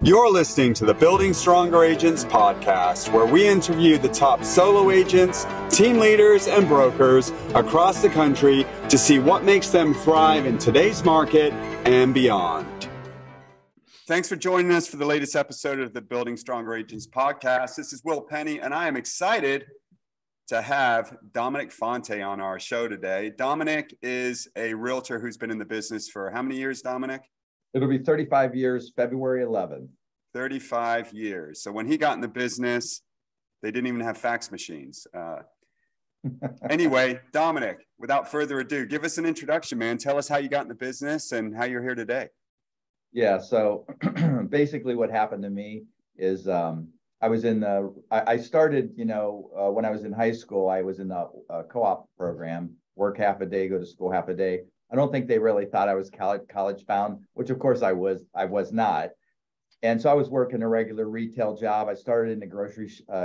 You're listening to the Building Stronger Agents podcast, where we interview the top solo agents, team leaders, and brokers across the country to see what makes them thrive in today's market and beyond. Thanks for joining us for the latest episode of the Building Stronger Agents podcast. This is Will Penney, and I am excited to have Dominic Fonte on our show today. Dominic is a realtor who's been in the business for how many years, Dominic? It'll be 35 years, February 11th. 35 years. So when he got in the business, they didn't even have fax machines. Anyway, Dominic, without further ado, give us an introduction, man. Tell us how you got in the business and how you're here today. Yeah, so basically what happened to me is I started, when I was in high school, I was in the co-op program, work half a day, go to school half a day. I don't think they really thought I was college bound, which of course I was not. And so I was working a regular retail job. I started in the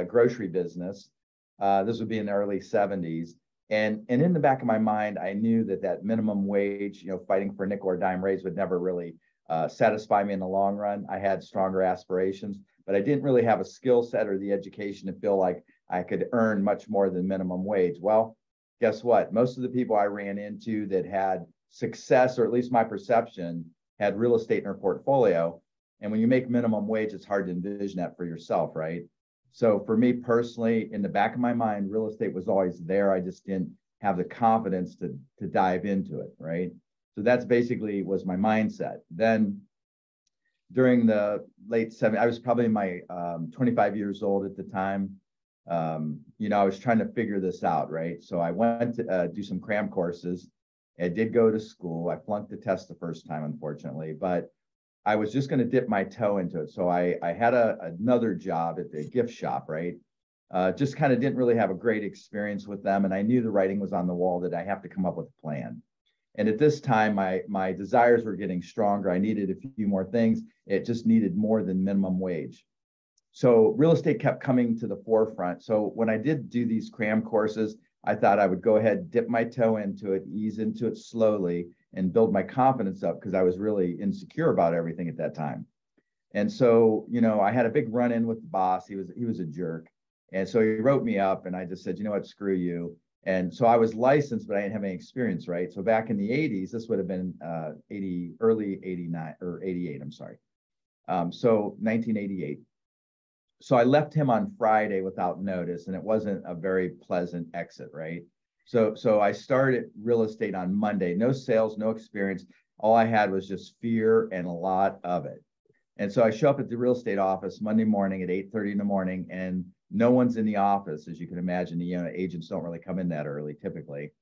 grocery business. This would be in the early 70s. And in the back of my mind, I knew that minimum wage, fighting for a nickel or dime raise would never really satisfy me in the long run. I had stronger aspirations, but I didn't really have a skill set or the education to feel like I could earn much more than minimum wage. Well, guess what? Most of the people I ran into that had success, or at least my perception, had real estate in their portfolio. And when you make minimum wage, it's hard to envision that for yourself, right? So for me personally, in the back of my mind, real estate was always there. I just didn't have the confidence to dive into it, right? So that's basically was my mindset. Then during the late 70s, I was probably 25 years old at the time. I was trying to figure this out, right? So I went to do some cram courses. I did go to school. I flunked the test the first time, unfortunately, but I was just going to dip my toe into it. So I had another job at the gift shop, right? Just kind of didn't really have a great experience with them. And I knew the writing was on the wall that I have to come up with a plan. And at this time, my desires were getting stronger. I needed a few more things. It just needed more than minimum wage. So real estate kept coming to the forefront. So when I did do these cram courses, I thought I would go ahead, dip my toe into it, ease into it slowly, and build my confidence up because I was really insecure about everything at that time. And so, I had a big run-in with the boss. He was a jerk. And so he wrote me up and I just said, you know what, screw you. And so I was licensed, but I didn't have any experience, right? So back in the 80s, this would have been early 89 or 88, I'm sorry. So 1988. So I left him on Friday without notice, and it wasn't a very pleasant exit, right? So I started real estate on Monday, no sales, no experience. All I had was just fear and a lot of it. And so I show up at the real estate office Monday morning at 8:30 in the morning, and no one's in the office. As you can imagine, agents don't really come in that early typically.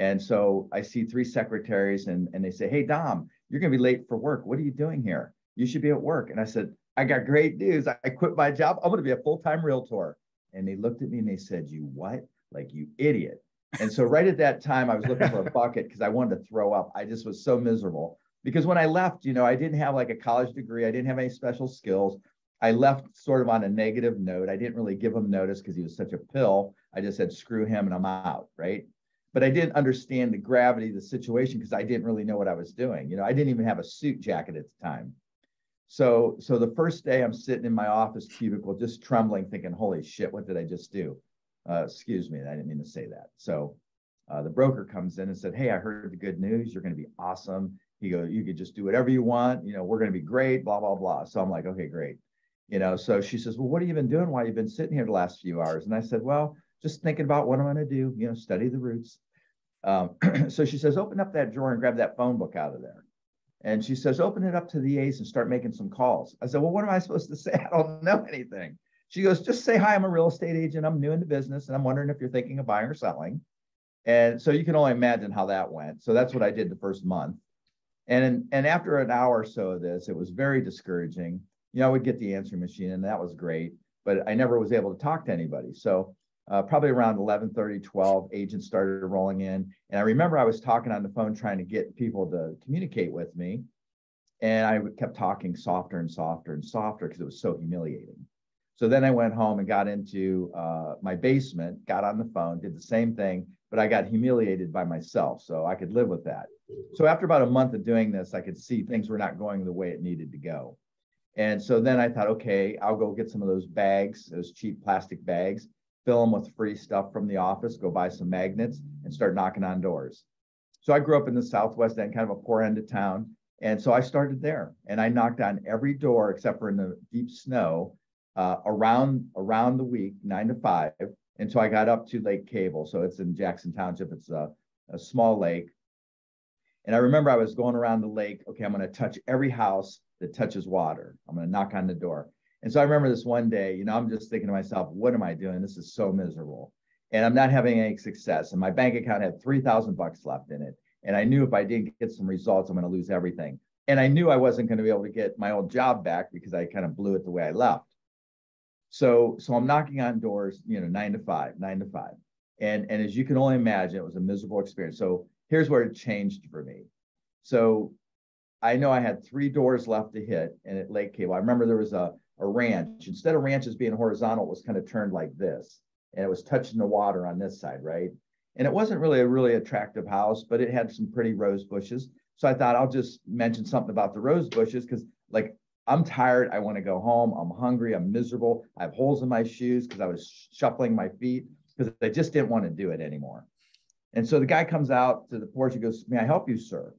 And so I see three secretaries and they say, "Hey, Dom, you're going to be late for work. What are you doing here? You should be at work." And I said, "I got great news. I quit my job. I'm going to be a full-time realtor." And they looked at me and they said, "You what? Like, you idiot." And so right at that time, I was looking for a bucket because I wanted to throw up. I just was so miserable because when I left, I didn't have like a college degree. I didn't have any special skills. I left sort of on a negative note. I didn't really give him notice because he was such a pill. I just said, screw him and I'm out, right? But I didn't understand the gravity of the situation because I didn't really know what I was doing. I didn't even have a suit jacket at the time. So the first day I'm sitting in my office cubicle, just trembling, thinking, holy shit, what did I just do? Excuse me, I didn't mean to say that. So the broker comes in and said, "Hey, I heard the good news. You're going to be awesome." He goes, "You could just do whatever you want. We're going to be great, blah, blah, blah." So I'm like, okay, great. So she says, "Well, what have you been doing while you've been sitting here the last few hours?" And I said, "Well, just thinking about what I'm going to do, study the roots." So she says, "Open up that drawer and grab that phone book out of there." And she says, "Open it up to the A's and start making some calls." I said, "Well, what am I supposed to say? I don't know anything." She goes, "Just say, hi, I'm a real estate agent. I'm new in the business, and I'm wondering if you're thinking of buying or selling." And so you can only imagine how that went. So that's what I did the first month. And after an hour or so of this, it was very discouraging. I would get the answering machine, and that was great, but I never was able to talk to anybody. So probably around 11:30, 12, agents started rolling in. And I remember I was talking on the phone trying to get people to communicate with me. And I kept talking softer and softer and softer because it was so humiliating. So then I went home and got into my basement, got on the phone, did the same thing, but I got humiliated by myself. So I could live with that. So after about a month of doing this, I could see things were not going the way it needed to go. And so then I thought, okay, I'll go get some of those bags, those cheap plastic bags, fill them with free stuff from the office, go buy some magnets and start knocking on doors. So I grew up in the Southwest end, kind of a poor end of town. And so I started there and I knocked on every door except for in the deep snow around the week, 9 to 5, until I got up to Lake Cable. So it's in Jackson Township. It's a small lake. And I remember I was going around the lake. Okay, I'm going to touch every house that touches water. I'm going to knock on the door. And so I remember this one day, you know, I'm just thinking to myself, what am I doing? This is so miserable. And I'm not having any success. And my bank account had $3,000 left in it. And I knew if I didn't get some results, I'm going to lose everything. And I knew I wasn't going to be able to get my old job back because I kind of blew it the way I left. So I'm knocking on doors, you know, 9 to 5. And as you can only imagine, it was a miserable experience. So here's where it changed for me. So I know I had 3 doors left to hit, and at Lake Cable, I remember there was a ranch. Instead of ranches being horizontal, it was kind of turned like this, and it was touching the water on this side, right? And it wasn't really a really attractive house, but it had some pretty rose bushes. So I thought I'll just mention something about the rose bushes because, like, I'm tired. I want to go home. I'm hungry. I'm miserable. I have holes in my shoes because I was shuffling my feet because I just didn't want to do it anymore. And so the guy comes out to the porch. He goes, "May I help you, sir?"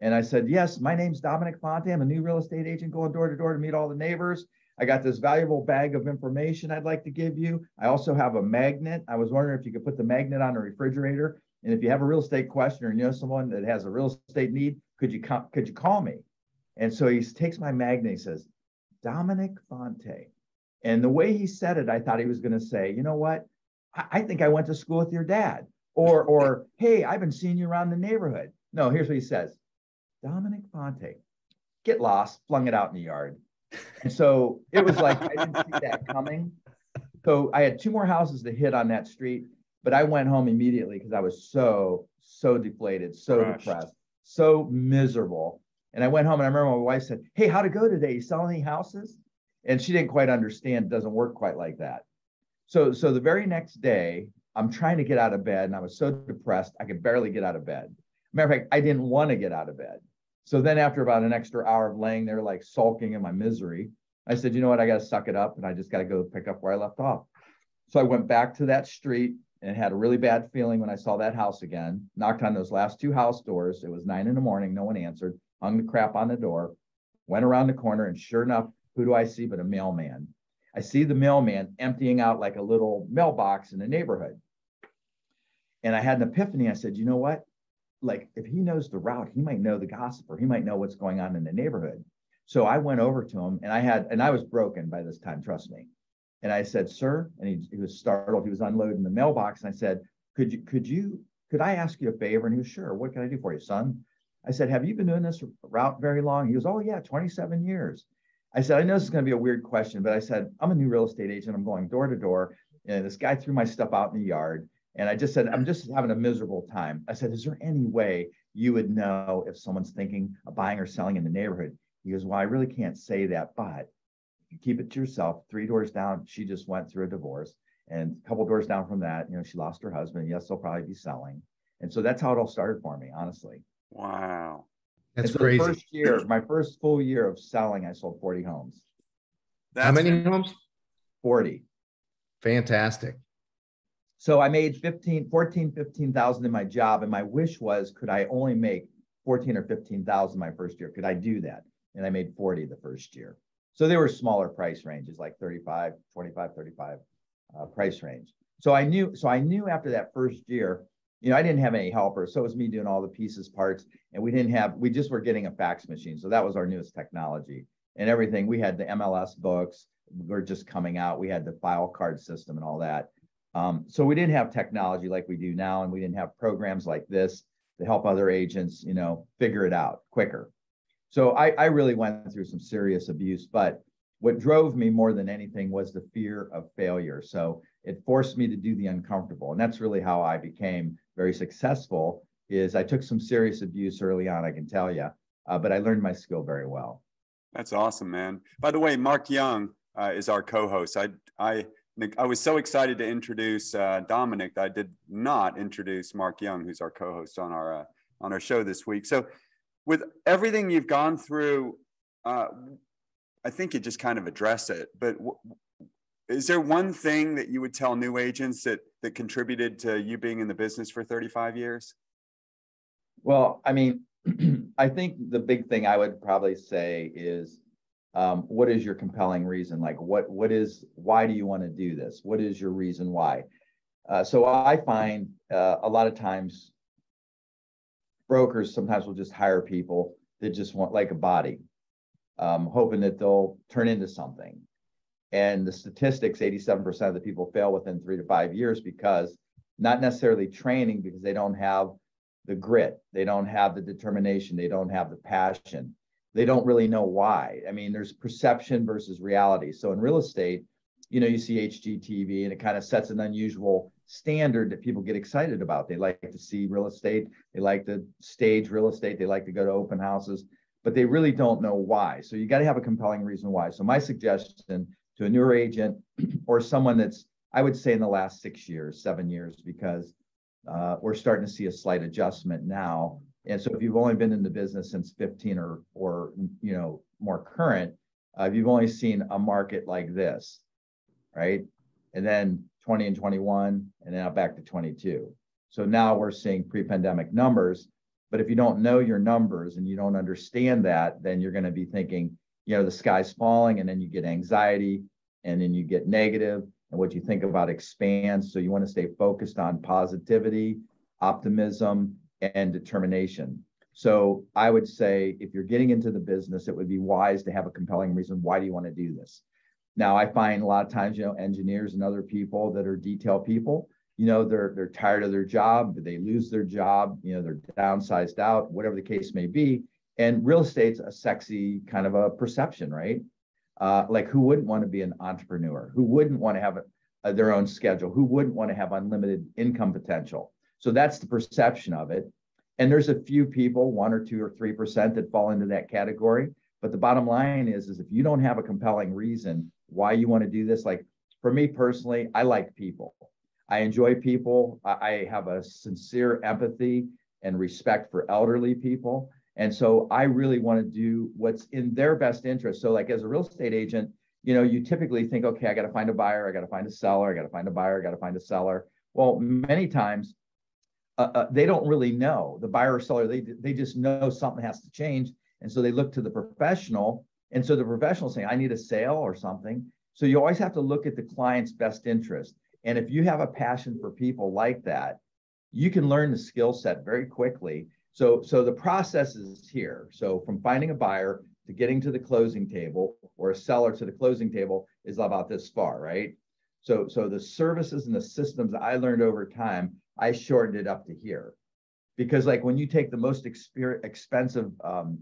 And I said, "Yes, my name's Dominic Fonte. I'm a new real estate agent going door to door to meet all the neighbors. I got this valuable bag of information I'd like to give you. I also have a magnet. I was wondering if you could put the magnet on a refrigerator. And if you have a real estate question or you know someone that has a real estate need, could you call me?" And so he takes my magnet. He says, "Dominic Fonte." And the way he said it, I thought he was going to say, "You know what? I think I went to school with your dad." Or, "Hey, I've been seeing you around the neighborhood." No, here's what he says. "Dominic Fonte." Get lost, flung it out in the yard. And so it was like, I didn't see that coming. So I had 2 more houses to hit on that street, but I went home immediately because I was so deflated, so depressed, so miserable. And I went home and I remember my wife said, "Hey, how'd it go today? You sell any houses?" And she didn't quite understand. It doesn't work quite like that. So the very next day, I'm trying to get out of bed and I was so depressed, I could barely get out of bed. Matter of fact, I didn't want to get out of bed. So then after about an extra hour of laying there, like sulking in my misery, I said, "You know what? I got to suck it up and I just got to go pick up where I left off." So I went back to that street and had a really bad feeling when I saw that house again, knocked on those last 2 house doors. It was 9 in the morning. No one answered, hung the crap on the door, went around the corner. And sure enough, who do I see but a mailman? I see the mailman emptying out like a little mailbox in the neighborhood. And I had an epiphany. I said, "You know what? Like, if he knows the route, he might know the gossip or he might know what's going on in the neighborhood." So I went over to him and I was broken by this time, trust me. And I said, "Sir," and he was startled. He was unloading the mailbox. And I said, could I ask you a favor?" And he was, "Sure. What can I do for you, son?" I said, "Have you been doing this route very long?" He goes, "Oh yeah, 27 years. I said, "I know this is going to be a weird question, but I said, I'm a new real estate agent. I'm going door to door. And this guy threw my stuff out in the yard. And I just said, I'm just having a miserable time." I said, "Is there any way you would know if someone's thinking of buying or selling in the neighborhood?" He goes, "Well, I really can't say that, but you keep it to yourself." 3 doors down, she just went through a divorce. And a couple doors down from that, you know, she lost her husband. Yes, they'll probably be selling. And so that's how it all started for me, honestly. Wow. That's crazy. The first year, my first full year of selling, I sold 40 homes. How many homes? 40. Fantastic. So I made 15,000 in my job. And my wish was, could I only make 14 or 15,000 my first year? Could I do that? And I made 40 the first year. So they were smaller price ranges, like 35, 25, 35 price range. So I knew after that first year, you know, I didn't have any helpers. So it was me doing all the pieces, parts, and we just were getting a fax machine. So that was our newest technology and everything. We had the MLS books were just coming out. We had the file card system and all that. So we didn't have technology like we do now. And we didn't have programs like this to help other agents, you know, figure it out quicker. So I really went through some serious abuse, but what drove me more than anything was the fear of failure. So it forced me to do the uncomfortable. And that's really how I became very successful. Is I took some serious abuse early on, I can tell you, but I learned my skill very well. That's awesome, man. By the way, Mark Young is our co-host. I was so excited to introduce Dominic that I did not introduce Mark Young, who's our co-host on our show this week. So with everything you've gone through, I think you just kind of address it, but is there one thing that you would tell new agents that contributed to you being in the business for 35 years? Well, I mean, I think the big thing I would probably say is, what is your compelling reason? Like, why do you want to do this? What is your reason why? So I find a lot of times brokers sometimes will just hire people that just want like a body, hoping that they'll turn into something. And the statistics, 87% of the people fail within 3 to 5 years because not necessarily training, because they don't have the grit, they don't have the determination, they don't have the passion, they don't really know why. I mean, there's perception versus reality. So in real estate, you see HGTV and it kind of sets an unusual standard that people get excited about. They like to see real estate, they like to stage real estate, they like to go to open houses, but they really don't know why. So you got to have a compelling reason why. So my suggestion to a newer agent or someone that's, I would say in the last 6 years, 7 years, because we're starting to see a slight adjustment now. And so if you've only been in the business since 15 or more current, you've only seen a market like this, right? And then 20 and 21, and now back to 22. So now we're seeing pre-pandemic numbers. But if you don't know your numbers and you don't understand that, then you're going to be thinking, the sky's falling, and then you get anxiety, and then you get negative, and what you think about expands. So you want to stay focused on positivity, optimism, and determination. So I would say if you're getting into the business, it would be wise to have a compelling reason. Why do you want to do this? Now, I find a lot of times, engineers and other people that are detail people, they're tired of their job, they lose their job, they're downsized out, whatever the case may be. And real estate's a sexy kind of a perception, right? Like, who wouldn't want to be an entrepreneur? Who wouldn't want to have their own schedule? Who wouldn't want to have unlimited income potential? So that's the perception of it. And there's a few people, 1 or 2 or 3% that fall into that category. But the bottom line is if you don't have a compelling reason why you want to do this, like for me personally, I like people. I enjoy people. I have a sincere empathy and respect for elderly people. And so I really want to do what's in their best interest. So like as a real estate agent, you typically think, okay, I got to find a buyer, I got to find a seller, I got to find a buyer, I got to find a seller. Well, many times they don't really know the buyer or seller. They just know something has to change. And so they look to the professional. And so the professional is saying, I need a sale or something. So you always have to look at the client's best interest. And if you have a passion for people like that, you can learn the skill set very quickly. So the process is here. So from finding a buyer to getting to the closing table, or a seller to the closing table, is about this far, right? So the services and the systems I learned over time, I shortened it up to here. Because like when you take the most expensive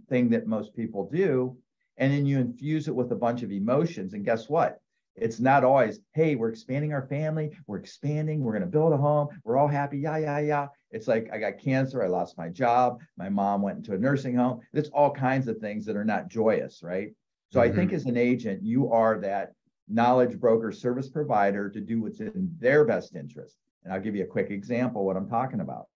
thing that most people do, and then you infuse it with a bunch of emotions, and guess what? It's not always, hey, we're expanding our family, we're expanding, we're going to build a home, we're all happy, yeah. It's like, I got cancer, I lost my job, my mom went into a nursing home. It's all kinds of things that are not joyous, right? So I think as an agent, you are that knowledge broker service provider to do what's in their best interest. And I'll give you a quick example of what I'm talking about.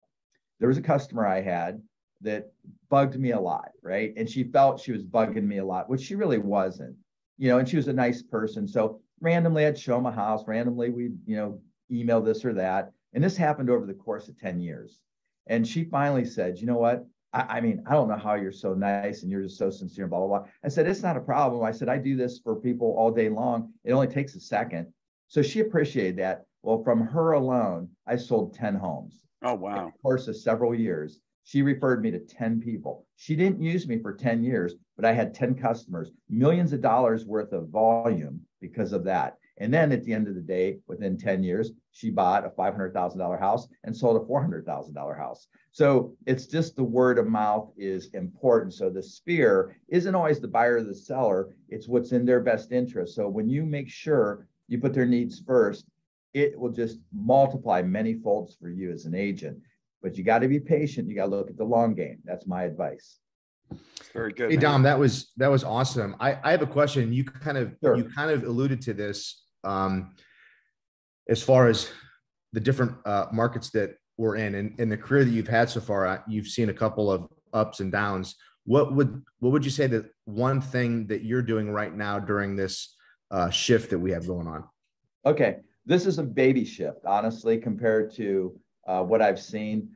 There was a customer I had that bugged me a lot, right? And she felt she was bugging me a lot, which she really wasn't, and she was a nice person. So randomly I'd show them a house, randomly we'd, email this or that. And this happened over the course of 10 years. And she finally said, you know what? I mean, I don't know how you're so nice and you're just so sincere, blah, blah, blah. I said, it's not a problem. I said, I do this for people all day long. It only takes a second. So she appreciated that. Well, from her alone, I sold 10 homes. Oh, wow. In the course of several years, she referred me to 10 people. She didn't use me for 10 years, but I had 10 customers, millions of dollars worth of volume because of that. And then at the end of the day, within 10 years, she bought a $500,000 house and sold a $400,000 house. So it's just the word of mouth is important. So the sphere isn't always the buyer or the seller. It's what's in their best interest. So when you make sure you put their needs first, it will just multiply many folds for you as an agent. But you got to be patient. You got to look at the long game. That's my advice. Very good. Hey, man. Dom, that was awesome. I have a question. You kind of alluded to this as far as the different markets that we're in, and the career that you've had so far. You've seen a couple of ups and downs. what would you say that one thing that you're doing right now during this shift that we have going on? Okay, this is a baby shift, honestly, compared to what I've seen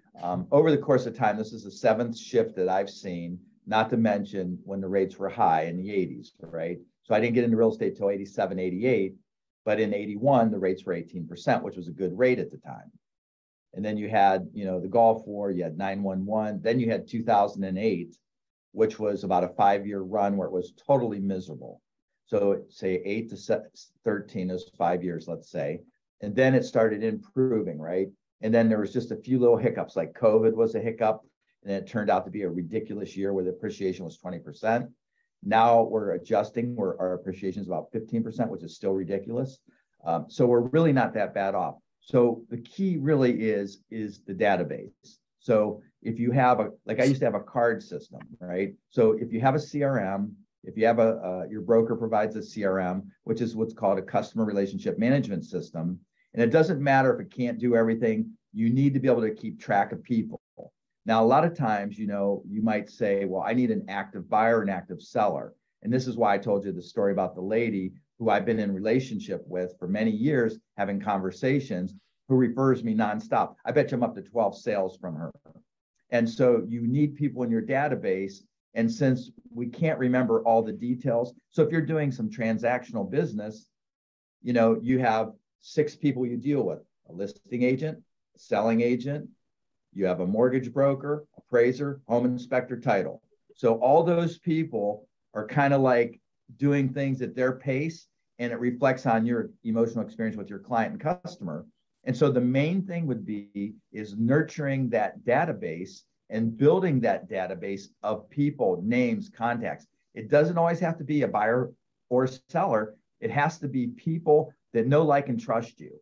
over the course of time. This is the 7th shift that I've seen, not to mention when the rates were high in the 80s, right? So I didn't get into real estate till 87, 88, but in 81, the rates were 18%, which was a good rate at the time. And then you had, the Gulf War, you had 9/11, then you had 2008, which was about a 5-year run where it was totally miserable. So say 8 to 13 is 5 years, let's say. And then it started improving, right? And then there was just a few little hiccups, like COVID was a hiccup. And it turned out to be a ridiculous year where the appreciation was 20%. Now we're adjusting where our appreciation is about 15%, which is still ridiculous. So we're really not that bad off. So the key really is the database. So if you have I used to have a card system, right? So if you have a CRM, if you have your broker provides a CRM, which is what's called a customer relationship management system. And it doesn't matter if it can't do everything, you need to be able to keep track of people. Now, a lot of times, you might say, well, I need an active buyer, an active seller. And this is why I told you the story about the lady who I've been in relationship with for many years, having conversations, who refers me nonstop. I bet you I'm up to 12 sales from her. And so you need people in your database. And since we can't remember all the details, so if you're doing some transactional business, you have 6 people you deal with: a listing agent, a selling agent, you have a mortgage broker, appraiser, home inspector, title. So all those people are kind of like doing things at their pace, and it reflects on your emotional experience with your client and customer. And so the main thing would be is nurturing that database and building that database of people, names, contacts. It doesn't always have to be a buyer or seller. It has to be people that know, like, and trust you.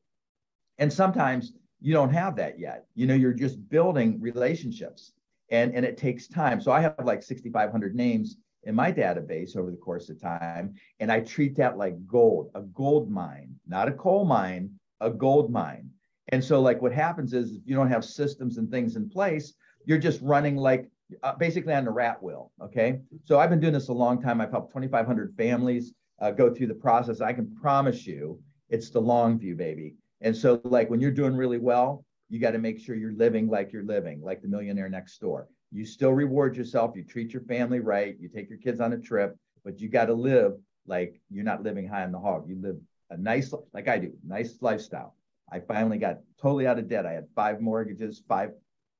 And sometimes you don't have that yet. You're just building relationships, and it takes time. So I have like 6,500 names in my database over the course of time, and I treat that like gold, a gold mine, not a coal mine, a gold mine. And so like what happens is if you don't have systems and things in place, you're just running like basically on the rat wheel. Okay. So I've been doing this a long time. I've helped 2,500 families go through the process. I can promise you it's the long view, baby. And so like when you're doing really well, you got to make sure you're living like the millionaire next door. You still reward yourself. You treat your family right. You take your kids on a trip, but you got to live like you're not living high on the hog. You live a nice, like I do, nice lifestyle. I finally got totally out of debt. I had 5 mortgages, 5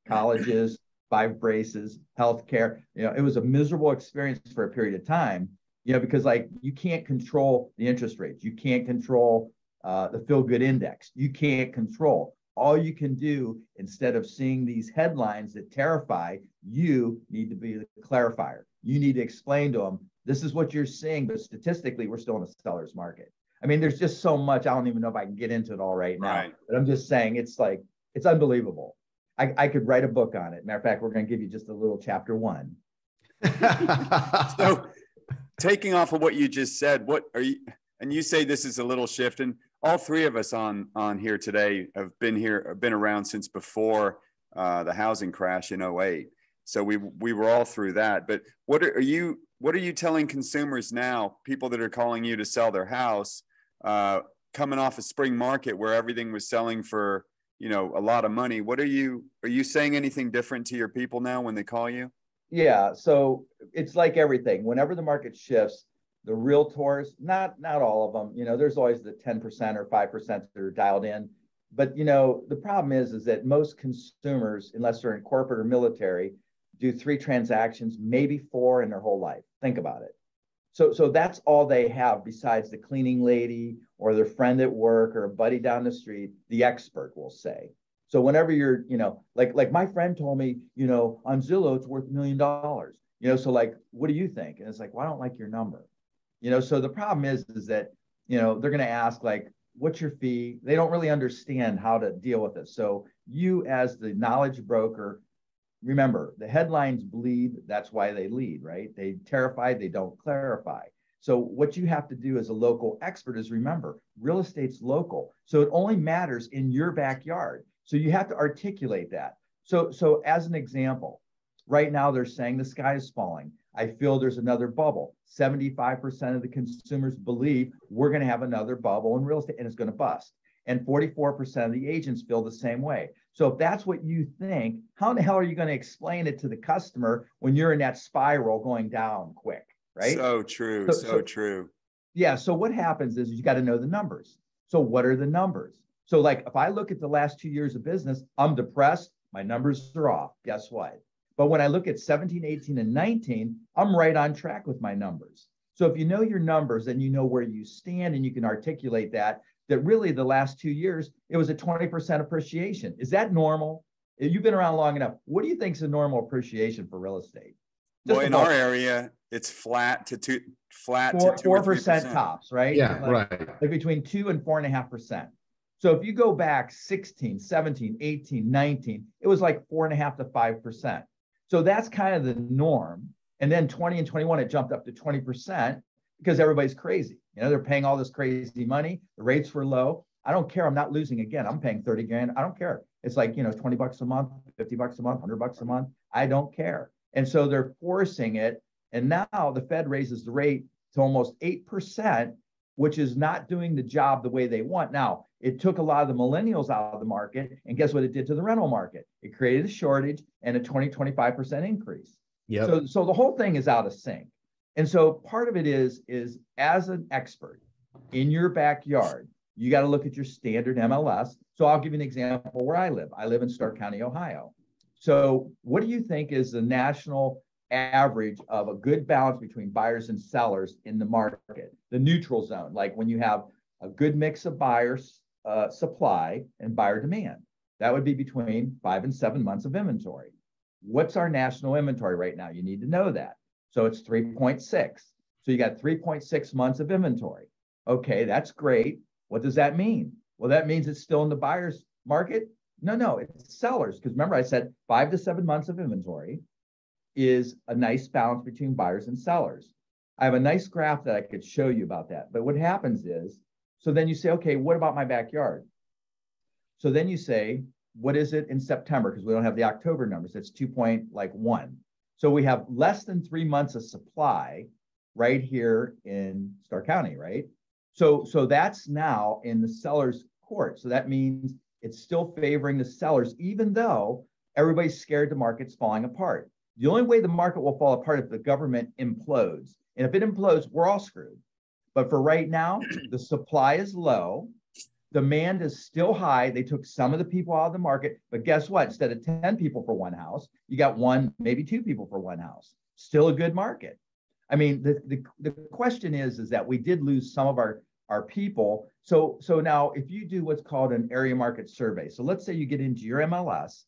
colleges, 5 braces, healthcare. It was a miserable experience for a period of time, because like you can't control the interest rates. You can't control the feel good index. You can't control. All you can do, instead of seeing these headlines that terrify, you need to be the clarifier. You need to explain to them, this is what you're seeing, but statistically, we're still in a seller's market. I mean, there's just so much. I don't even know if I can get into it all right now, right. But I'm just saying it's unbelievable. I could write a book on it. Matter of fact, we're going to give you just a little chapter 1. So taking off of what you just said, what are you, and you say this is a little shift, and all 3 of us on here today have been around since before the housing crash in 08. So we were all through that. But what are you telling consumers now, people that are calling you to sell their house, coming off a spring market where everything was selling for, a lot of money? Are you saying anything different to your people now when they call you? Yeah. So it's like everything. Whenever the market shifts, the realtors, not all of them, there's always the 10% or 5% that are dialed in. But, the problem is that most consumers, unless they're in corporate or military, do 3 transactions, maybe 4 in their whole life. Think about it. So that's all they have besides the cleaning lady or their friend at work or a buddy down the street, the expert will say. So whenever you're, like my friend told me, on Zillow, it's worth $1 million, so like, what do you think? And it's like, well, I don't like your number. So the problem is that, they're going to ask like, what's your fee? They don't really understand how to deal with it. So you as the knowledge broker, remember, the headlines bleed. That's why they lead, right? They terrify, they don't clarify. So what you have to do as a local expert is remember, real estate's local. So it only matters in your backyard. So you have to articulate that. So as an example, right now they're saying the sky is falling. I feel there's another bubble. 75% of the consumers believe we're going to have another bubble in real estate and it's going to bust. And 44% of the agents feel the same way. So if that's what you think, how in the hell are you going to explain it to the customer when you're in that spiral going down quick, right? So true, so true. Yeah, so what happens is you got to know the numbers. So what are the numbers? So like if I look at the last 2 years of business, I'm depressed, my numbers are off. Guess what? But when I look at 17, 18, and 19, I'm right on track with my numbers. So if you know your numbers, then you know where you stand and you can articulate that really the last 2 years, it was a 20% appreciation. Is that normal? You've been around long enough. What do you think is a normal appreciation for real estate? Well, in our area, it's flat to 2 or 4% tops, right? Yeah, right. Like between 2 and 4.5%. So if you go back 16, 17, 18, 19, it was like 4.5 to 5%. So that's kind of the norm. And then 20 and 21, it jumped up to 20% because everybody's crazy. You know, they're paying all this crazy money. The rates were low. I don't care. I'm not losing again. I'm paying 30 grand. I don't care. It's like, you know, 20 bucks a month, 50 bucks a month, 100 bucks a month. I don't care. And so they're forcing it. And now the Fed raises the rate to almost 8%, which is not doing the job the way they want. Now, it took a lot of the millennials out of the market. And guess what it did to the rental market? It created a shortage and a 25% increase. Yeah. So the whole thing is out of sync. And so part of it is as an expert in your backyard, you got to look at your standard MLS. So I'll give you an example where I live. I live in Stark County, Ohio. So what do you think is the national average of a good balance between buyers and sellers in the market? The neutral zone, like when you have a good mix of buyers supply and buyer demand. That would be between 5 and 7 months of inventory. What's our national inventory right now? You need to know that. So it's 3.6. So you got 3.6 months of inventory. Okay, that's great. What does that mean? Well, that means it's still in the buyer's market. No, it's sellers. Because remember, I said 5 to 7 months of inventory is a nice balance between buyers and sellers. I have a nice graph that I could show you about that. But what happens is, so then you say, okay, what about my backyard? So then you say, what is it in September? Because we don't have the October numbers. It's 2.1. So we have less than 3 months of supply right here in Stark County, right? So that's now in the seller's court. So that means it's still favoring the sellers, even though everybody's scared the market's falling apart. The only way the market will fall apart is if the government implodes. And if it implodes, we're all screwed. But for right now, the supply is low. Demand is still high. They took some of the people out of the market, but guess what? Instead of 10 people for one house, you got 1, maybe 2 people for one house. Still a good market. I mean, the question is that we did lose some of our people. So now if you do what's called an area market survey, so let's say you get into your MLS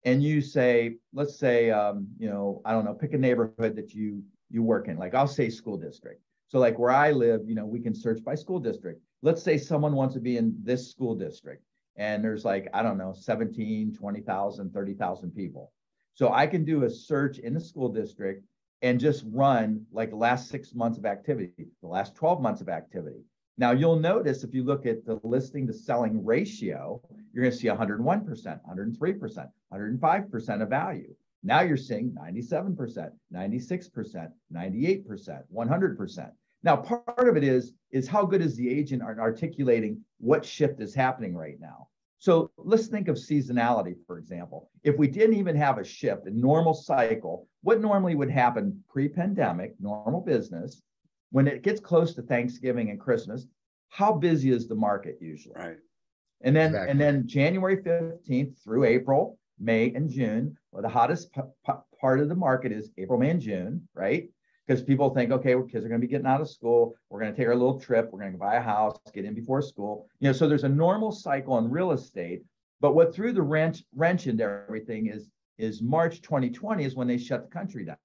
and you say, let's say, you know, I don't know, pick a neighborhood that you work in. Like I'll say school district. So like where I live, you know, we can search by school district. Let's say someone wants to be in this school district and there's like, I don't know, 17, 20,000, 30,000 people. So I can do a search in the school district and just run like the last 6 months of activity, the last 12 months of activity. Now you'll notice if you look at the listing to selling ratio, you're going to see 101%, 103%, 105% of value. Now you're seeing 97%, 96%, 98%, 100%. Now, part of it is how good is the agent at articulating what shift is happening right now. So let's think of seasonality, for example. If we didn't even have a shift, a normal cycle, what normally would happen pre-pandemic, normal business, when it gets close to Thanksgiving and Christmas, how busy is the market usually? Right. And then January 15th through April, May, and June, well, the hottest part of the market is April, May, and June, right? Because people think, okay, well, kids are going to be getting out of school. We're going to take our little trip. We're going to buy a house, get in before school. You know, so there's a normal cycle in real estate. But what threw the wrench into everything is March 2020 is when they shut the country down.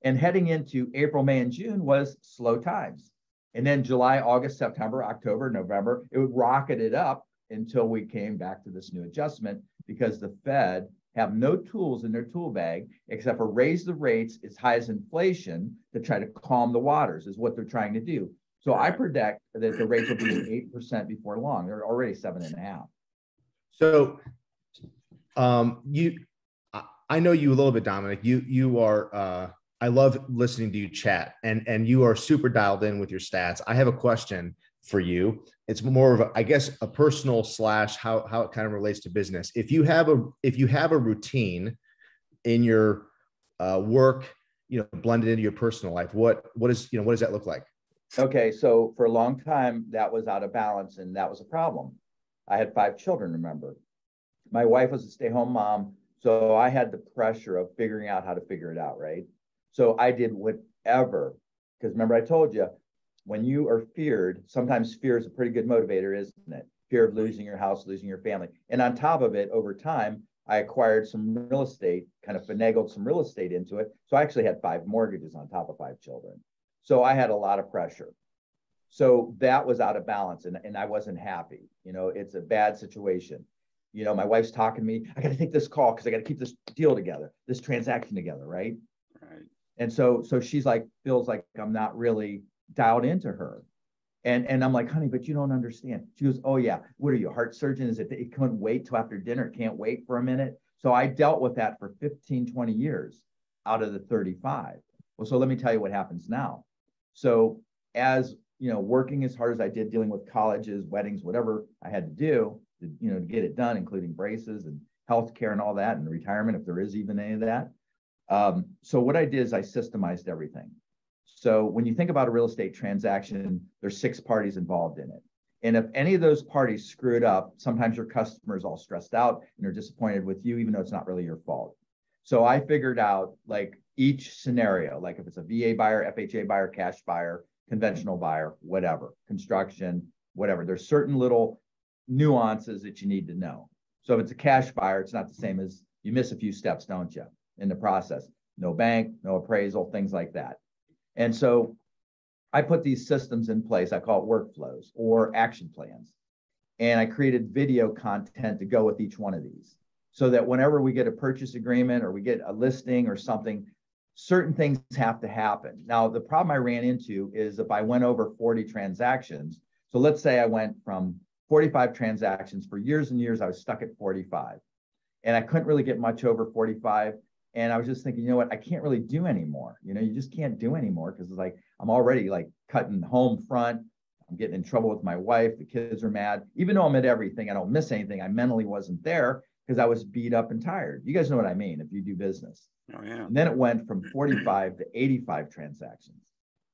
And heading into April, May, and June was slow times. And then July, August, September, October, November, it rocketed up until we came back to this new adjustment because the Fed have no tools in their tool bag except for raise the rates as high as inflation to try to calm the waters is what they're trying to do. So I predict that the rates will be 8% before long. They're already 7.5%. So I know you a little bit, Dominic. You are I love listening to you chat, and you are super dialed in with your stats. I have a question for you. It's more of a, I guess, a personal slash how it kind of relates to business. If you have a routine in your work, blended into your personal life, what does that look like? Okay, so for a long time that was out of balance, and that was a problem. I had 5 children, remember. My wife was a stay-home mom, so I had the pressure of figuring out how to figure it out, right? So I did whatever, because remember I told you, when you are feared, sometimes fear is a pretty good motivator, isn't it? Fear of losing your house, losing your family. And on top of it, over time, I acquired some real estate, kind of finagled some real estate into it. So I actually had 5 mortgages on top of 5 children. So I had a lot of pressure. So that was out of balance, and I wasn't happy. It's a bad situation. My wife's talking to me. I got to take this call because I got to keep this deal together, this transaction together, right? Right. And so she's like, feels like I'm not really dialed into her. And I'm like, honey, but you don't understand. She goes, oh yeah, what are you, a heart surgeon? Is it couldn't wait till after dinner? It can't wait for a minute. So I dealt with that for 15, 20 years out of the 35. Well, so let me tell you what happens now. So as working as hard as I did, dealing with colleges, weddings, whatever I had to do, to get it done, including braces and healthcare and all that, and retirement, if there is even any of that. So what I did is I systemized everything. So when you think about a real estate transaction, there's 6 parties involved in it. And if any of those parties screw it up, sometimes your customer is all stressed out and they're disappointed with you, even though it's not really your fault. So I figured out like each scenario, like if it's a VA buyer, FHA buyer, cash buyer, conventional buyer, whatever, construction, whatever. There's certain little nuances that you need to know. So if it's a cash buyer, it's not the same as you miss a few steps, don't you, in the process? No bank, no appraisal, things like that. And so I put these systems in place. I call it workflows or action plans. And I created video content to go with each one of these so that whenever we get a purchase agreement or we get a listing or something, certain things have to happen. Now, the problem I ran into is if I went over 40 transactions, so let's say I went from 45 transactions for years and years, I was stuck at 45 and I couldn't really get much over 45. And I was just thinking, you know what, I can't really do anymore. You just can't do anymore because it's like, I'm already like cutting home front. I'm getting in trouble with my wife. The kids are mad. Even though I'm at everything, I don't miss anything. I mentally wasn't there because I was beat up and tired. You guys know what I mean if you do business. Oh, yeah. And then it went from 45 to 85 transactions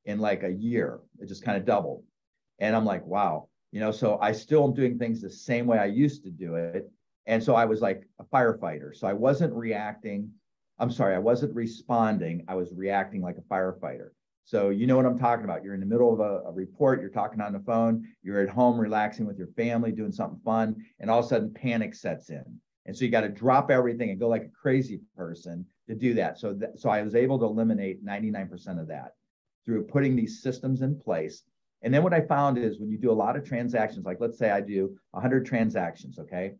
in like a year. It just kind of doubled. And I'm like, wow, so I still am doing things the same way I used to do it. And so I was like a firefighter. So I wasn't responding. I was reacting like a firefighter. So you know what I'm talking about. You're in the middle of a report. You're talking on the phone. You're at home relaxing with your family, doing something fun. And all of a sudden panic sets in. And so you got to drop everything and go like a crazy person to do that. So I was able to eliminate 99% of that through putting these systems in place. And then what I found is when you do a lot of transactions, like let's say I do 100 transactions, okay?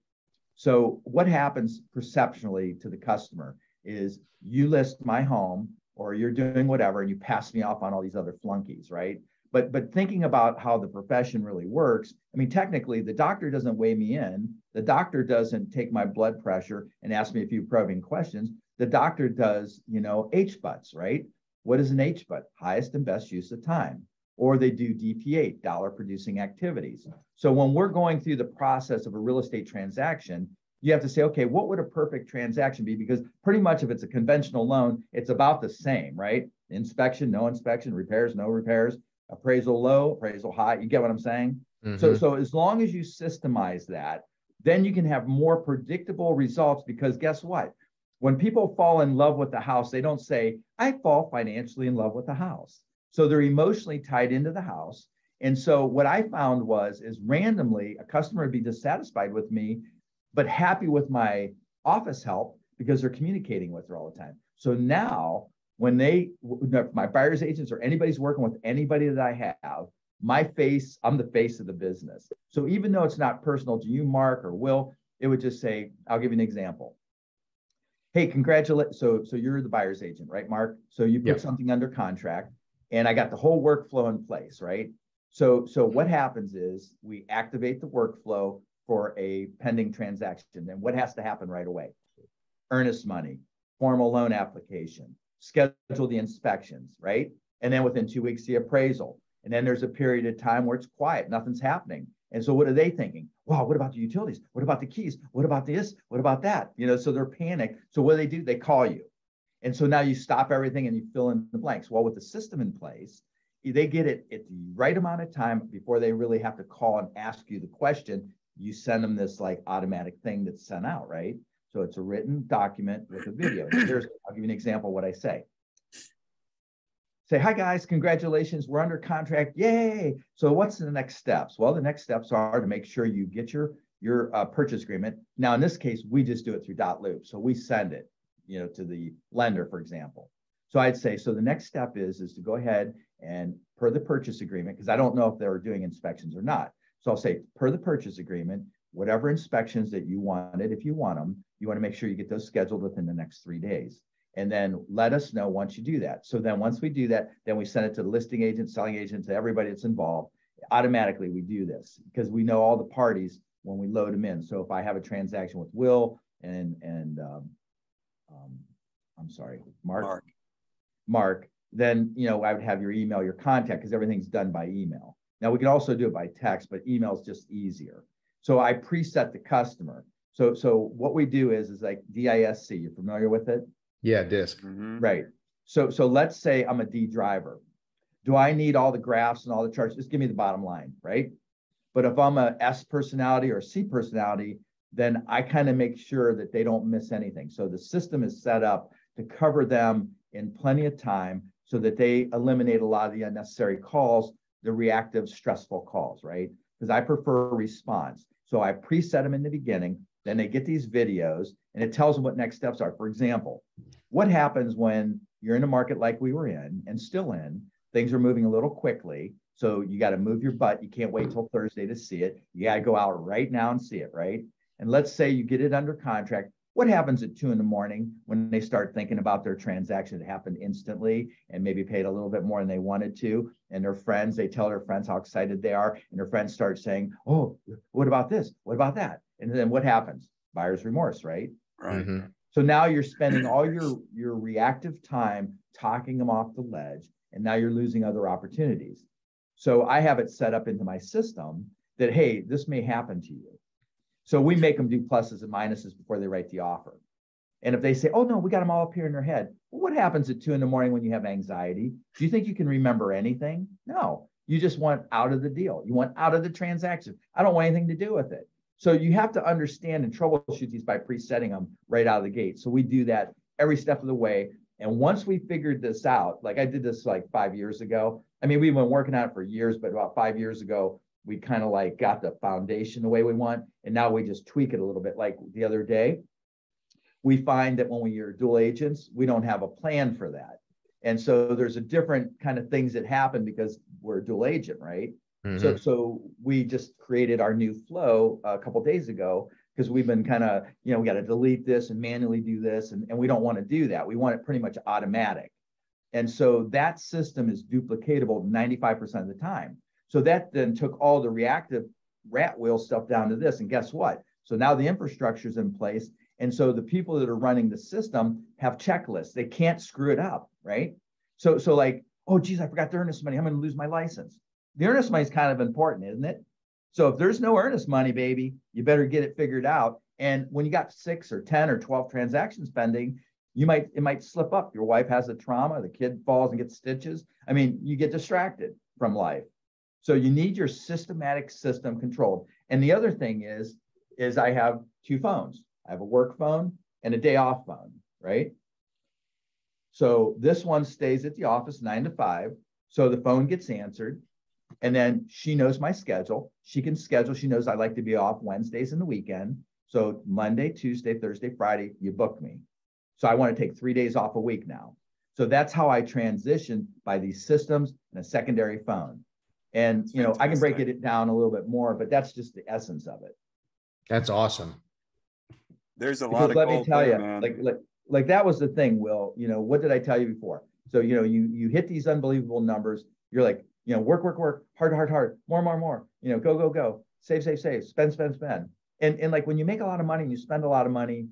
So what happens perceptually to the customer is you list my home or you're doing whatever and you pass me off on all these other flunkies, right? But thinking about how the profession really works, I mean, technically the doctor doesn't weigh me in. The doctor doesn't take my blood pressure and ask me a few probing questions. The doctor does, HBUTs, right? What is an HBUT? Highest and best use of time. Or they do DP8, dollar producing activities. So when we're going through the process of a real estate transaction, you have to say, okay, what would a perfect transaction be? Because pretty much if it's a conventional loan, it's about the same, right? Inspection, no inspection, repairs, no repairs, appraisal low, appraisal high. You get what I'm saying? Mm-hmm. So as long as you systemize that, then you can have more predictable results because guess what? When people fall in love with the house, they don't say, I fall financially in love with the house. So they're emotionally tied into the house. And so what I found is randomly a customer would be dissatisfied with me, but happy with my office help because they're communicating with her all the time. So now when my buyer's agents or anybody's working with anybody that I have, I'm the face of the business. So even though it's not personal to you, Mark or Will, it would just say, I'll give you an example. Hey, congratulations. So you're the buyer's agent, right, Mark? So you put something under contract and I got the whole workflow in place, right? So what happens is we activate the workflow for a pending transaction. And what has to happen right away? Earnest money, formal loan application, schedule the inspections, right? And then within 2 weeks, the appraisal. And then there's a period of time where it's quiet, nothing's happening. And so what are they thinking? Wow, what about the utilities? What about the keys? What about this? What about that? So they're panicked. So what do? They call you. And so now you stop everything and you fill in the blanks. Well, with the system in place, they get it at the right amount of time before they really have to call and ask you the question. You send them this like automatic thing that's sent out, right? So it's a written document with a video. I'll give you an example of what I say. Say, hi guys, congratulations, we're under contract, yay. So what's the next steps? Well, the next steps are to make sure you get your purchase agreement. Now, in this case, we just do it through .loop. So we send it, to the lender, for example. So I'd say, so the next step is to go ahead and per the purchase agreement, because I don't know if they're doing inspections or not. So I'll say, per the purchase agreement, whatever inspections that you wanted, if you want them, you want to make sure you get those scheduled within the next 3 days. And then let us know once you do that. So then once we do that, then we send it to the listing agent, selling agent, to everybody that's involved. Automatically, we do this because we know all the parties when we load them in. So if I have a transaction with Will and I'm sorry, Mark, then, I would have your email, your contact, because everything's done by email. Now we can also do it by text, but email is just easier. So I preset the customer. So what we do is like DISC. You're familiar with it? Yeah, DISC. Mm-hmm. Right. So let's say I'm a D driver. Do I need all the graphs and all the charts? Just give me the bottom line, right? But if I'm a S personality or C personality, then I kind of make sure that they don't miss anything. So the system is set up to cover them in plenty of time so that they eliminate a lot of the unnecessary calls, the reactive, stressful calls, right? Because I prefer response. So I preset them in the beginning, then they get these videos and it tells them what next steps are. For example, what happens when you're in a market like we were in and still in, things are moving a little quickly. So you got to move your butt. You can't wait till Thursday to see it. You got to go out right now and see it, right? And let's say you get it under contract. What happens at 2 a.m. when they start thinking about their transaction that happened instantly and maybe paid a little bit more than they wanted to? And their friends, they tell their friends how excited they are. And their friends start saying, oh, what about this? What about that? And then what happens? Buyer's remorse, right? Right. Mm-hmm. So now you're spending all your reactive time talking them off the ledge. And now you're losing other opportunities. So I have it set up into my system that, hey, this may happen to you. So we make them do pluses and minuses before they write the offer. And if they say, oh, no, we got them all up here in their head. Well, what happens at 2 a.m. when you have anxiety? Do you think you can remember anything? No, you just want out of the deal. You want out of the transaction. I don't want anything to do with it. So you have to understand and troubleshoot these by presetting them right out of the gate. So we do that every step of the way. And once we figured this out, like I did this like 5 years ago. I mean, we've been working on it for years, but about 5 years ago, we kind of like got the foundation the way we want. And now we just tweak it a little bit. Like the other day, we find that when we are dual agents, we don't have a plan for that. And so there's a different kind of things that happen because we're a dual agent, right? Mm-hmm. So we just created our new flow a couple of days ago because we've been kind of, we got to delete this and manually do this. And we don't want to do that. We want it pretty much automatic. And so that system is duplicatable 95% of the time. So that then took all the reactive rat wheel stuff down to this. And guess what? So now the infrastructure is in place. And so the people that are running the system have checklists. They can't screw it up, right? So like, oh, geez, I forgot the earnest money. I'm going to lose my license. The earnest money is kind of important, isn't it? So if there's no earnest money, baby, you better get it figured out. And when you got 6 or 10 or 12 transactions pending, it might slip up. Your wife has a trauma, the kid falls and gets stitches. I mean, you get distracted from life. So you need your systematic system controlled. And the other thing is I have 2 phones. I have a work phone and a day off phone, right? So this one stays at the office 9 to 5. So the phone gets answered. And then she knows my schedule. She can schedule. She knows I like to be off Wednesdays and the weekend. So Monday, Tuesday, Thursday, Friday, you book me. So I want to take 3 days off a week now. So that's how I transition by these systems and a secondary phone. And, I can break it down a little bit more, but that's just the essence of it. That's awesome. There's a lot of let me tell there, you, man. like that was the thing, Will. What did I tell you before? So, you hit these unbelievable numbers. You're like, work, hard, more, go, save, spend. And like when you make a lot of money and you spend a lot of money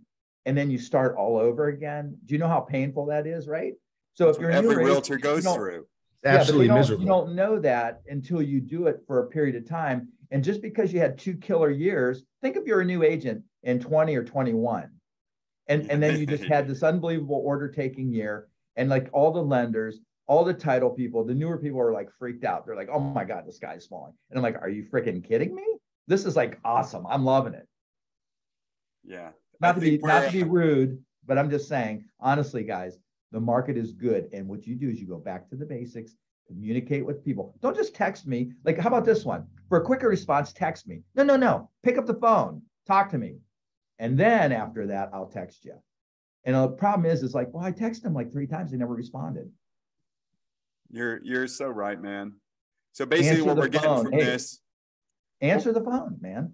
and then you start all over again, do you know how painful that is, right? So if you're a every newer realtor agent, goes through. Absolutely but miserable. you don't know that until you do it for a period of time. And just because you had 2 killer years, think if you're a new agent in 20 or 21, and then you just had this unbelievable order taking year, and like all the lenders, all the title people, the newer people are like freaked out. They're like, oh my God, the sky's falling. And I'm like, are you freaking kidding me? This is like awesome. I'm loving it. Yeah. Not to be rude, but I'm just saying, honestly, guys, the market is good. And what you do is you go back to the basics, communicate with people. Don't just text me. Like, how about this one? For a quicker response, text me. No. Pick up the phone, talk to me. And then after that, I'll text you. And the problem is like, well, I texted them like 3 times. They never responded. You're so right, man. So basically what we're getting from this. Answer the phone, man.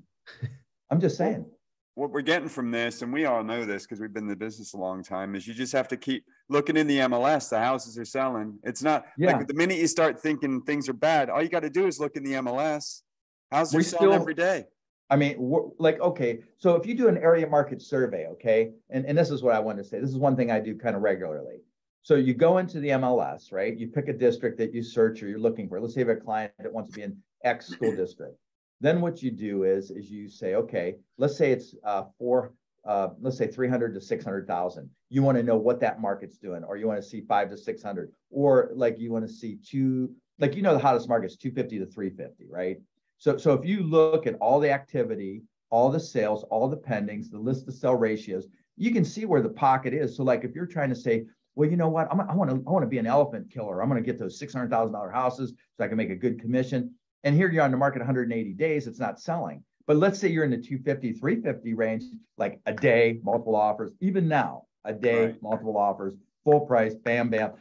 I'm just saying. What we're getting from this, and we all know this because we've been in the business a long time, is you just have to keep looking in the MLS. The houses are selling. It's not like the minute you start thinking things are bad, all you got to do is look in the MLS. Houses are selling every day. I mean, like, okay, so if you do an area market survey, okay, and this is what I want to say. This is one thing I do kind of regularly. So you go into the MLS, right? You pick a district that you search or you're looking for. Let's say you have a client that wants to be in X school district. Then what you do is you say, okay, let's say it's let's say 300 to 600,000. You want to know what that market's doing, or you want to see 5 to 600, or like you want to see the hottest market's 250 to 350, right? So if you look at all the activity, all the sales, all the pendings, the list to sell ratios, you can see where the pocket is. So like if you're trying to say, well, you know what, I want to be an elephant killer. I'm going to get those $600,000 houses so I can make a good commission. And here you're on the market 180 days, it's not selling. But let's say you're in the 250, 350 range, like a day, multiple offers, even now, a day, right, multiple offers, full price, bam, bam.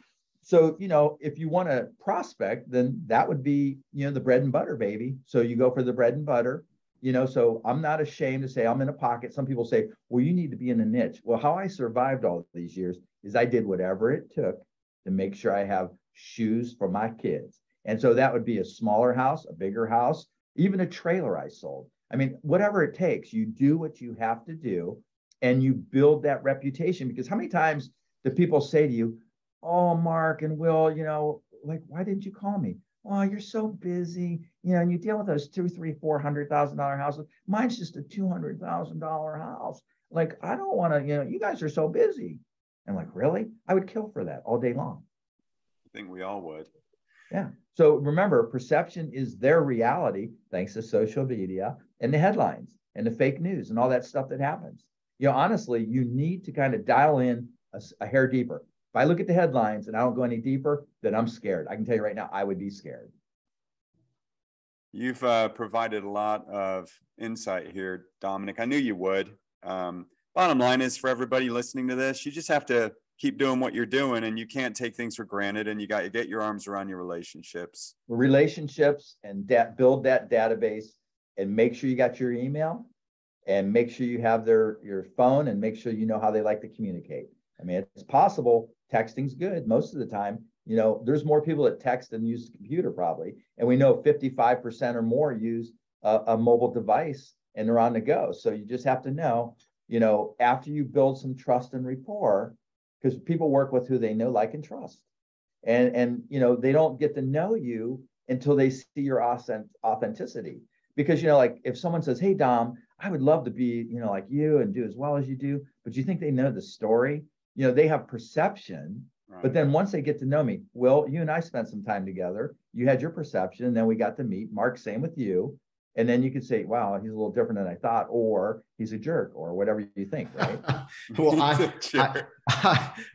So, if you want to prospect, then that would be, the bread and butter, baby. So you go for the bread and butter, so I'm not ashamed to say I'm in a pocket. Some people say, well, you need to be in a niche. Well, how I survived all of these years is I did whatever it took to make sure I have shoes for my kids. And so that would be a smaller house, a bigger house, even a trailer I sold. I mean, whatever it takes, you do what you have to do and you build that reputation. Because how many times do people say to you, oh, Mark and Will, like, why didn't you call me? Oh, you're so busy, and you deal with those $200,000, $300,000, $400,000 houses. Mine's just a $200,000 house. Like, I don't want to, you guys are so busy. I'm like, really? I would kill for that all day long. I think we all would. Yeah. So remember, perception is their reality, thanks to social media and the headlines and the fake news and all that stuff that happens. Honestly, you need to kind of dial in a hair deeper. If I look at the headlines and I don't go any deeper, then I'm scared. I can tell you right now, I would be scared. You've provided a lot of insight here, Dominic. I knew you would. Bottom line is, for everybody listening to this, you just have to keep doing what you're doing, and you can't take things for granted, and you got to get your arms around your relationships. And build that database, and make sure you got your email, and make sure you have your phone, and make sure you know how they like to communicate. I mean, it's possible. Texting's good most of the time. There's more people that text than use the computer probably. And we know 55% or more use a mobile device and they're on the go. So you just have to know, after you build some trust and rapport, because people work with who they know, like, and trust. And they don't get to know you until they see your authenticity. Because, like if someone says, hey, Dom, I would love to be, like you and do as well as you do, but you think they know the story? They have perception, right. But then once they get to know me, Will, you and I spent some time together. You had your perception, and then we got to meet. Mark, same with you. And then you could say, wow, he's a little different than I thought, or he's a jerk, or whatever you think, right? Well,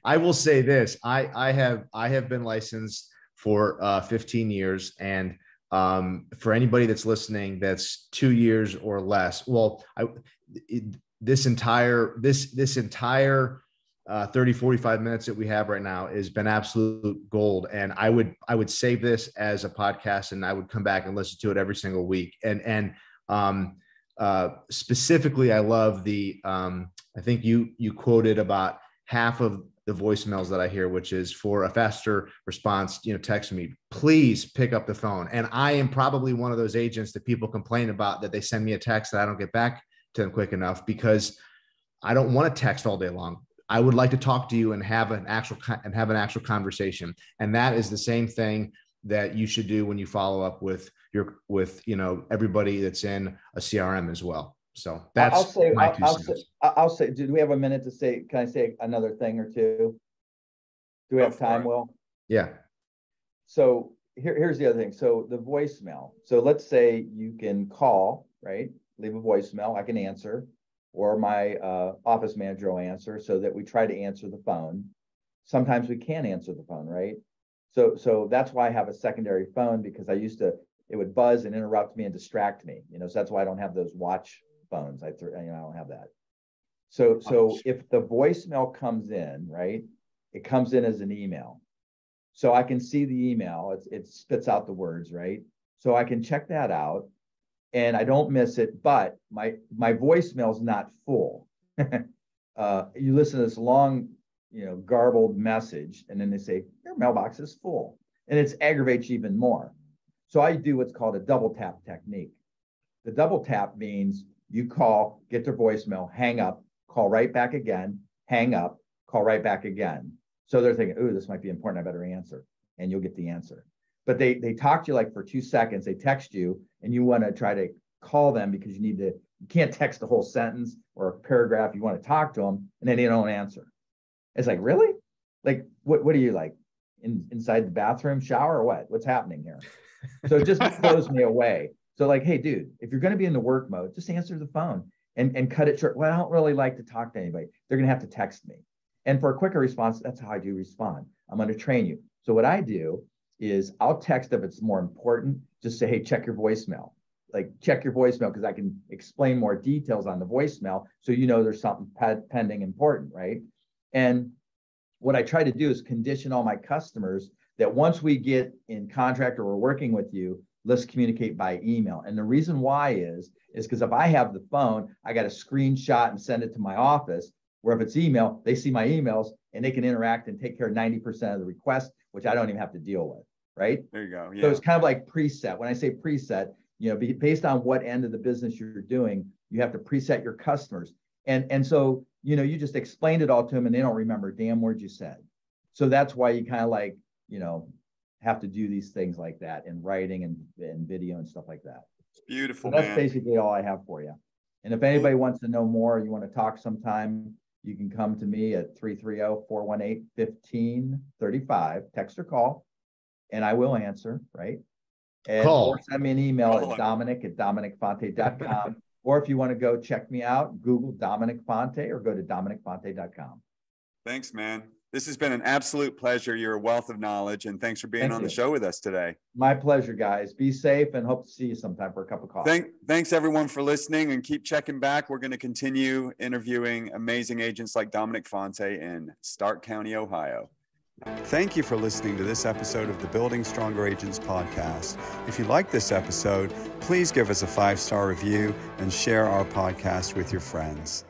I will say this. I have been licensed for 15 years. And for anybody that's listening, that's 2 years or less. Well, this entire 30, 45 minutes that we have right now has been absolute gold. And I would save this as a podcast, and I would come back and listen to it every single week. And specifically, I love I think you quoted about half of the voicemails that I hear, which is for a faster response, text me, please pick up the phone. And I am probably one of those agents that people complain about, that they send me a text that I don't get back to them quick enough, because I don't want to text all day long. I would like to talk to you and have an actual conversation. And that is the same thing that you should do when you follow up with everybody that's in a CRM as well. So that's I'll say, do we have a minute to say, can I say another thing or two? Do we have time, Will? Yeah. So here's the other thing. So the voicemail. So let's say you can call, right? Leave a voicemail. I can answer, or my office manager will answer, so that we try to answer the phone. Sometimes we can't answer the phone, right? So that's why I have a secondary phone, because it would buzz and interrupt me and distract me. So that's why I don't have those watch phones. I don't have that. So if the voicemail comes in, right, it comes in as an email. So I can see the email. It spits out the words, right? So I can check that out and I don't miss it, but my voicemail is not full. You listen to this long, garbled message, and then they say, your mailbox is full. And it aggravates you even more. So I do what's called a double tap technique. The double tap means you call, get their voicemail, hang up, call right back again, hang up, call right back again. So they're thinking, ooh, this might be important, I better answer. And you'll get the answer. But they talk to you like for 2 seconds, they text you, and you want to try to call them because you can't text the whole sentence or a paragraph. You want to talk to them, and then they don't answer. It's like, really? Like, what are you like inside the bathroom, shower, or what? What's happening here? So it just blows me away. So like, hey, dude, if you're going to be in the work mode, just answer the phone and cut it short. Well, I don't really like to talk to anybody. They're going to have to text me. And for a quicker response, that's how I do respond. I'm going to train you. So what I do is I'll text if it's more important. Just say, hey, check your voicemail. Like, check your voicemail, because I can explain more details on the voicemail, so there's something pending important, right? And what I try to do is condition all my customers that once we get in contract or we're working with you, let's communicate by email. And the reason why is because if I have the phone, I got to screenshot and send it to my office, where if it's email, they see my emails and they can interact and take care of 90% of the requests, which I don't even have to deal with, right? There you go. Yeah. So it's kind of like preset. When I say preset, based on what end of the business you're doing, you have to preset your customers. And so, you just explained it all to them and they don't remember a damn word you said. So that's why you kind of like, have to do these things like that in writing and video and stuff like that. It's beautiful. So that's basically all I have for you. And if anybody wants to know more, you want to talk sometime, you can come to me at 330-418-1535, text or call, and I will answer, right? And or send me an email at dominic@dominicfonte.com. Or if you want to go check me out, Google Dominic Fonte or go to dominicfonte.com. Thanks, man. This has been an absolute pleasure. You're a wealth of knowledge, and thanks for being on the show with us today. My pleasure, guys. Be safe and hope to see you sometime for a cup of coffee. Thanks everyone for listening, and keep checking back. We're going to continue interviewing amazing agents like Dominic Fonte in Stark County, Ohio. Thank you for listening to this episode of the Building Stronger Agents podcast. If you like this episode, please give us a 5-star review and share our podcast with your friends.